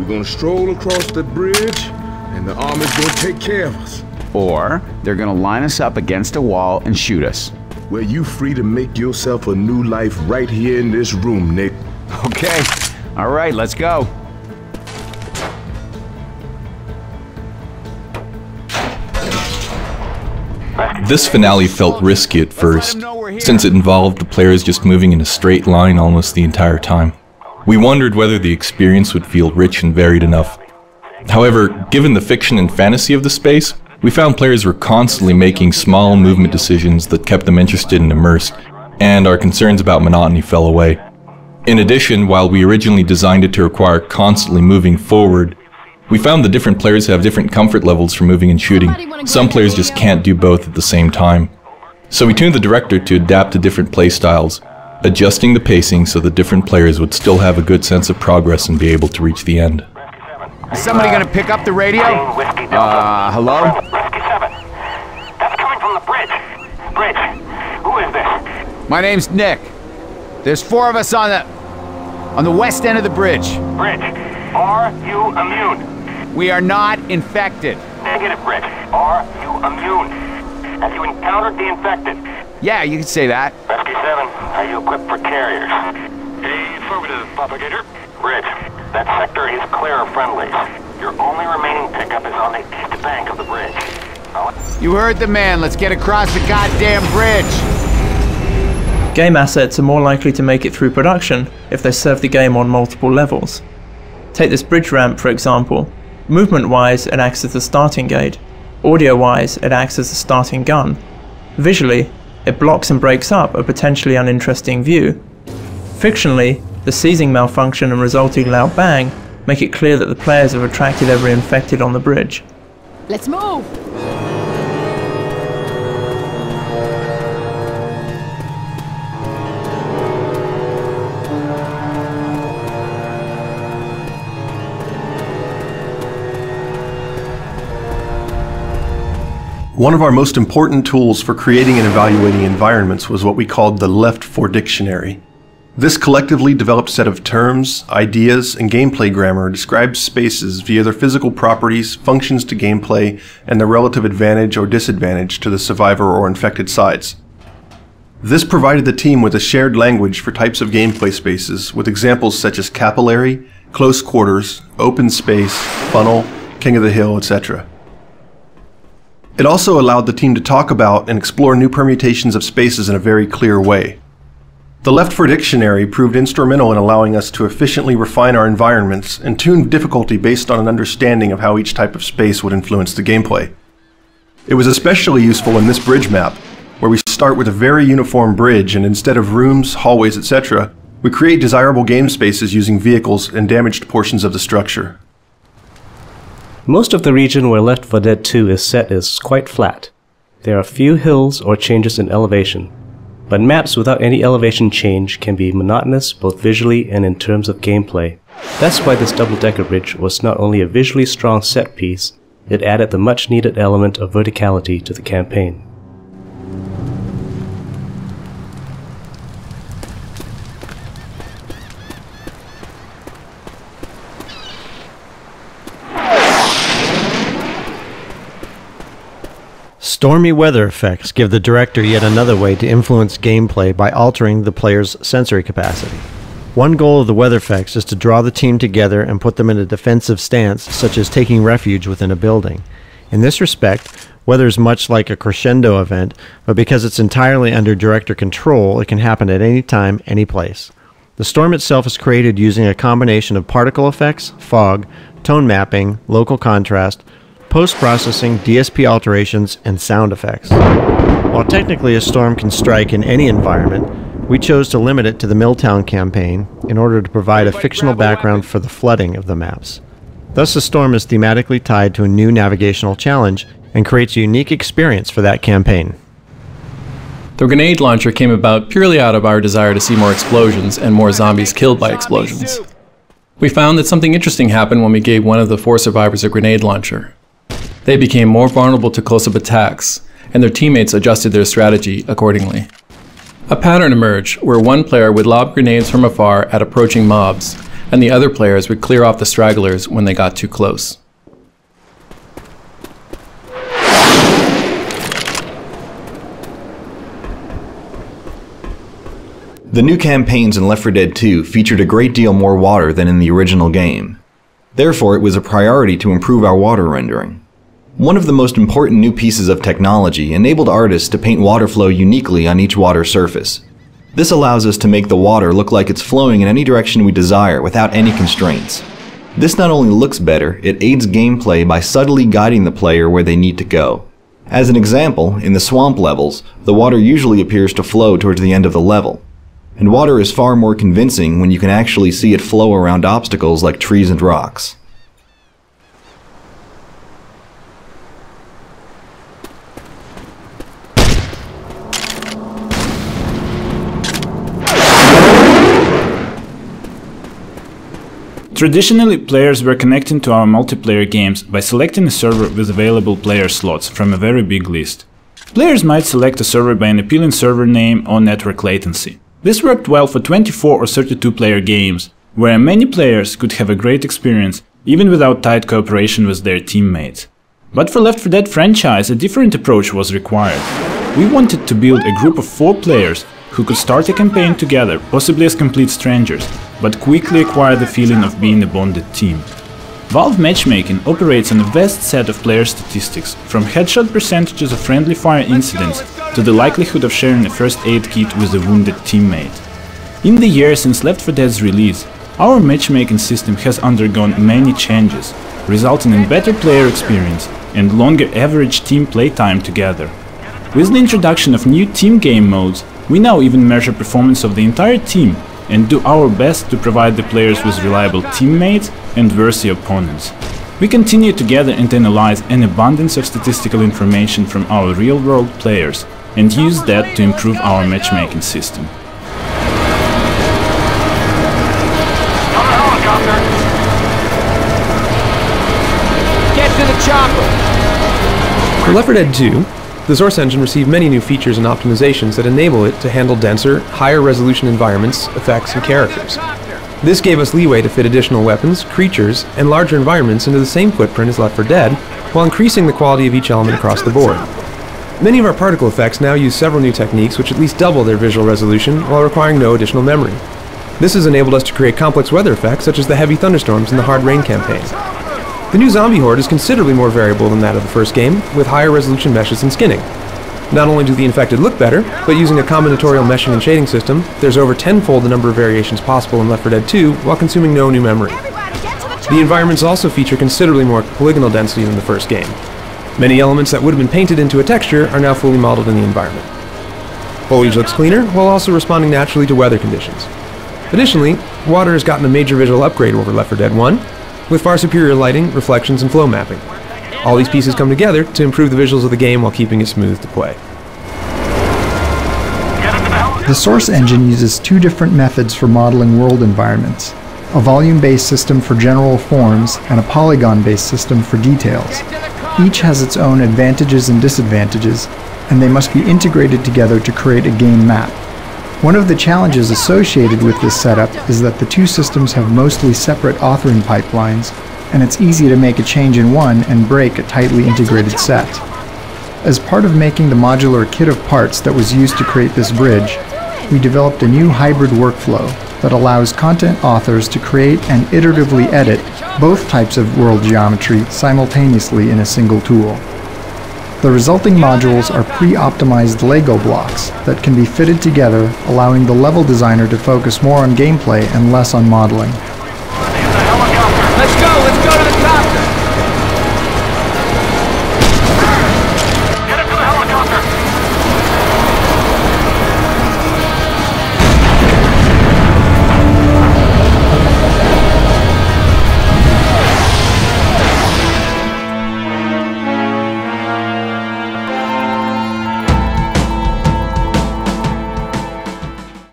We're gonna stroll across the bridge, and the army's gonna take care of us. Or they're gonna line us up against a wall and shoot us. Well, you free to make yourself a new life right here in this room, Nick. Okay. All right, let's go. This finale felt risky at first, since it involved the players just moving in a straight line almost the entire time. We wondered whether the experience would feel rich and varied enough. However, given the fiction and fantasy of the space, we found players were constantly making small movement decisions that kept them interested and immersed, and our concerns about monotony fell away. In addition, while we originally designed it to require constantly moving forward, we found the different players have different comfort levels for moving and shooting. Some players just can't do both at the same time. So we tuned the director to adapt to different play styles, adjusting the pacing so that different players would still have a good sense of progress and be able to reach the end. Is somebody gonna pick up the radio? Hello? Whiskey 7. That's coming from the bridge. Bridge. Who is this? My name's Nick. There's 4 of us on the west end of the bridge. Bridge. Are you immune? We are not infected. Negative, Bridge. Are you immune? Have you encountered the infected? Yeah, you can say that. Whiskey 7, are you equipped for carriers? Affirmative, propagator. Bridge, that sector is clear of friendlies. Your only remaining pickup is on the east bank of the bridge. You heard the man. Let's get across the goddamn bridge. Game assets are more likely to make it through production if they serve the game on multiple levels. Take this bridge ramp for example. Movement-wise, it acts as the starting gate. Audio-wise, it acts as the starting gun. Visually, it blocks and breaks up a potentially uninteresting view. Fictionally, the seizing malfunction and resulting loud bang make it clear that the players have attracted every infected on the bridge. Let's move! One of our most important tools for creating and evaluating environments was what we called the left for dictionary. This collectively developed set of terms, ideas, and gameplay grammar describes spaces via their physical properties, functions to gameplay, and their relative advantage or disadvantage to the survivor or infected sides. This provided the team with a shared language for types of gameplay spaces with examples such as capillary, close quarters, open space, funnel, king of the hill, etc. It also allowed the team to talk about and explore new permutations of spaces in a very clear way. The left for dictionary proved instrumental in allowing us to efficiently refine our environments and tune difficulty based on an understanding of how each type of space would influence the gameplay. It was especially useful in this bridge map, where we start with a very uniform bridge and instead of rooms, hallways, etc., we create desirable game spaces using vehicles and damaged portions of the structure. Most of the region where Left 4 Dead 2 is set is quite flat. There are few hills or changes in elevation, but maps without any elevation change can be monotonous both visually and in terms of gameplay. That's why this double-decker bridge was not only a visually strong set piece, it added the much-needed element of verticality to the campaign. Stormy weather effects give the director yet another way to influence gameplay by altering the player's sensory capacity. One goal of the weather effects is to draw the team together and put them in a defensive stance, such as taking refuge within a building. In this respect, weather is much like a crescendo event, but because it's entirely under director control, it can happen at any time, any place. The storm itself is created using a combination of particle effects, fog, tone mapping, local contrast, post-processing, DSP alterations, and sound effects. While technically a storm can strike in any environment, we chose to limit it to the Milltown campaign in order to provide a fictional background for the flooding of the maps. Thus the storm is thematically tied to a new navigational challenge and creates a unique experience for that campaign. The grenade launcher came about purely out of our desire to see more explosions and more zombies killed by explosions. We found that something interesting happened when we gave one of the 4 survivors a grenade launcher. They became more vulnerable to close-up attacks, and their teammates adjusted their strategy accordingly. A pattern emerged where one player would lob grenades from afar at approaching mobs, and the other players would clear off the stragglers when they got too close. The new campaigns in Left 4 Dead 2 featured a great deal more water than in the original game. Therefore, it was a priority to improve our water rendering. One of the most important new pieces of technology enabled artists to paint water flow uniquely on each water surface. This allows us to make the water look like it's flowing in any direction we desire without any constraints. This not only looks better, it aids gameplay by subtly guiding the player where they need to go. As an example, in the swamp levels, the water usually appears to flow towards the end of the level. And water is far more convincing when you can actually see it flow around obstacles like trees and rocks. Traditionally, players were connecting to our multiplayer games by selecting a server with available player slots from a very big list. Players might select a server by an appealing server name or network latency. This worked well for 24 or 32 player games, where many players could have a great experience even without tight cooperation with their teammates. But for Left 4 Dead franchise, a different approach was required. We wanted to build a group of 4 players who could start a campaign together, possibly as complete strangers, but quickly acquire the feeling of being a bonded team. Valve matchmaking operates on a vast set of player statistics, from headshot percentages of friendly fire incidents to the likelihood of sharing a first aid kit with a wounded teammate. In the years since Left 4 Dead's release, our matchmaking system has undergone many changes, resulting in better player experience and longer average team playtime together. With the introduction of new team game modes, we now even measure performance of the entire team and do our best to provide the players with reliable teammates and worthy opponents. We continue to gather and analyze an abundance of statistical information from our real-world players and use that to improve our matchmaking system. Get to the chopper! For Left 4 Dead 2, the source engine received many new features and optimizations that enable it to handle denser, higher resolution environments, effects, and characters. This gave us leeway to fit additional weapons, creatures, and larger environments into the same footprint as Left 4 Dead, while increasing the quality of each element across the board. Many of our particle effects now use several new techniques which at least double their visual resolution while requiring no additional memory. This has enabled us to create complex weather effects such as the heavy thunderstorms in the Hard Rain campaign. The new zombie horde is considerably more variable than that of the first game, with higher resolution meshes and skinning. Not only do the infected look better, but using a combinatorial meshing and shading system, there's over tenfold the number of variations possible in Left 4 Dead 2 while consuming no new memory. The environments also feature considerably more polygonal density than the first game. Many elements that would have been painted into a texture are now fully modeled in the environment. Foliage looks cleaner, while also responding naturally to weather conditions. Additionally, water has gotten a major visual upgrade over Left 4 Dead 1, with far superior lighting, reflections, and flow mapping. All these pieces come together to improve the visuals of the game while keeping it smooth to play. The source engine uses 2 different methods for modeling world environments: a volume-based system for general forms and a polygon-based system for details. Each has its own advantages and disadvantages, and they must be integrated together to create a game map. One of the challenges associated with this setup is that the 2 systems have mostly separate authoring pipelines, and it's easy to make a change in one and break a tightly integrated set. As part of making the modular kit of parts that was used to create this bridge, we developed a new hybrid workflow that allows content authors to create and iteratively edit both types of world geometry simultaneously in a single tool. The resulting modules are pre-optimized Lego blocks that can be fitted together, allowing the level designer to focus more on gameplay and less on modeling.